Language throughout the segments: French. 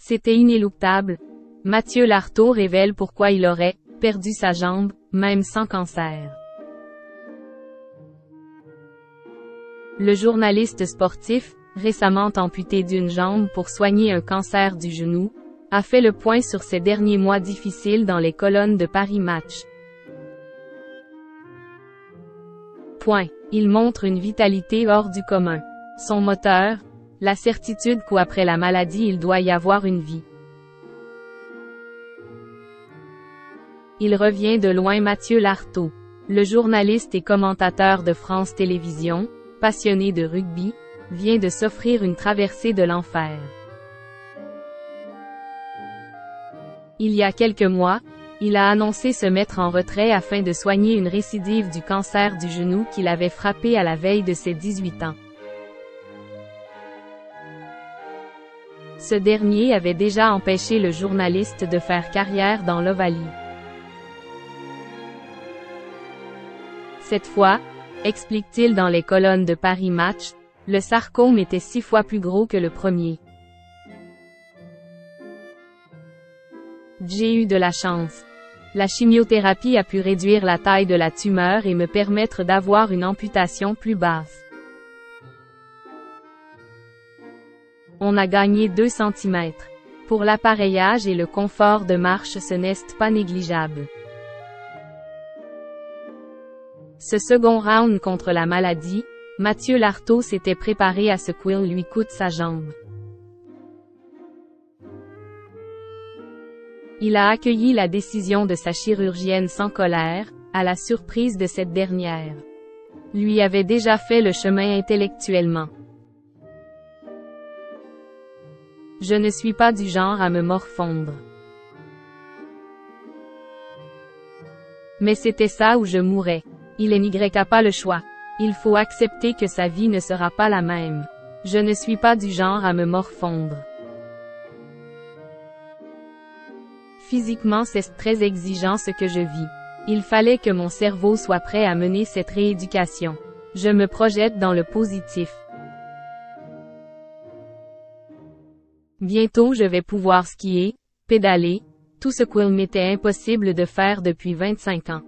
C'était inéluctable. Mathieu Lartaud révèle pourquoi il aurait perdu sa jambe, même sans cancer. Le journaliste sportif, récemment amputé d'une jambe pour soigner un cancer du genou, a fait le point sur ces derniers mois difficiles dans les colonnes de Paris Match. Il montre une vitalité hors du commun. Son moteur, la certitude qu'après la maladie il doit y avoir une vie. Il revient de loin. Mathieu Lartaud, le journaliste et commentateur de France Télévisions, passionné de rugby, vient de s'offrir une traversée de l'enfer. Il y a quelques mois, il a annoncé se mettre en retrait afin de soigner une récidive du cancer du genou qu'il avait frappé à la veille de ses 18 ans. Ce dernier avait déjà empêché le journaliste de faire carrière dans l'Ovalie. Cette fois, explique-t-il dans les colonnes de Paris Match, le sarcome était 6 fois plus gros que le premier. J'ai eu de la chance. La chimiothérapie a pu réduire la taille de la tumeur et me permettre d'avoir une amputation plus basse. On a gagné 2 cm. Pour l'appareillage et le confort de marche, ce n'est pas négligeable. Ce second round contre la maladie, Mathieu Lartaud s'était préparé à ce qu'il lui coûte sa jambe. Il a accueilli la décision de sa chirurgienne sans colère, à la surprise de cette dernière. Lui avait déjà fait le chemin intellectuellement. Je ne suis pas du genre à me morfondre. Mais c'était ça ou je mourais. Il n'a pas le choix. Il faut accepter que sa vie ne sera pas la même. Je ne suis pas du genre à me morfondre. Physiquement, c'est très exigeant ce que je vis. Il fallait que mon cerveau soit prêt à mener cette rééducation. Je me projette dans le positif. Bientôt je vais pouvoir skier, pédaler, tout ce qu'il m'était impossible de faire depuis 25 ans.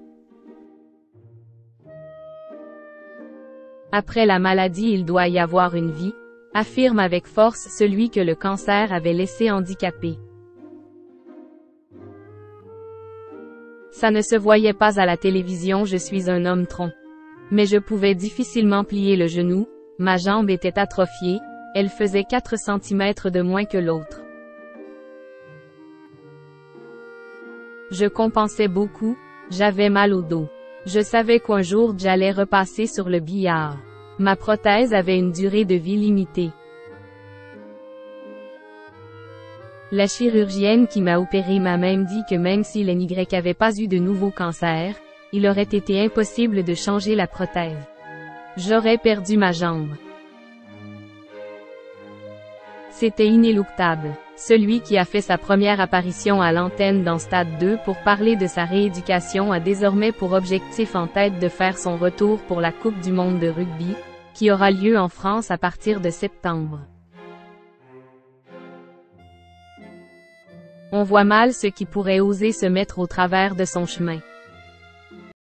Après la maladie il doit y avoir une vie, affirme avec force celui que le cancer avait laissé handicapé. Ça ne se voyait pas à la télévision, je suis un homme tronc. Mais je pouvais difficilement plier le genou, ma jambe était atrophiée, elle faisait 4 cm de moins que l'autre. Je compensais beaucoup, j'avais mal au dos. Je savais qu'un jour j'allais repasser sur le billard. Ma prothèse avait une durée de vie limitée. La chirurgienne qui m'a opéré m'a même dit que même si l'NY n'avait pas eu de nouveau cancer, il aurait été impossible de changer la prothèse. J'aurais perdu ma jambe. C'était inéluctable. Celui qui a fait sa première apparition à l'antenne dans Stade 2 pour parler de sa rééducation a désormais pour objectif en tête de faire son retour pour la Coupe du monde de rugby, qui aura lieu en France à partir de septembre. On voit mal ceux qui pourraient oser se mettre au travers de son chemin.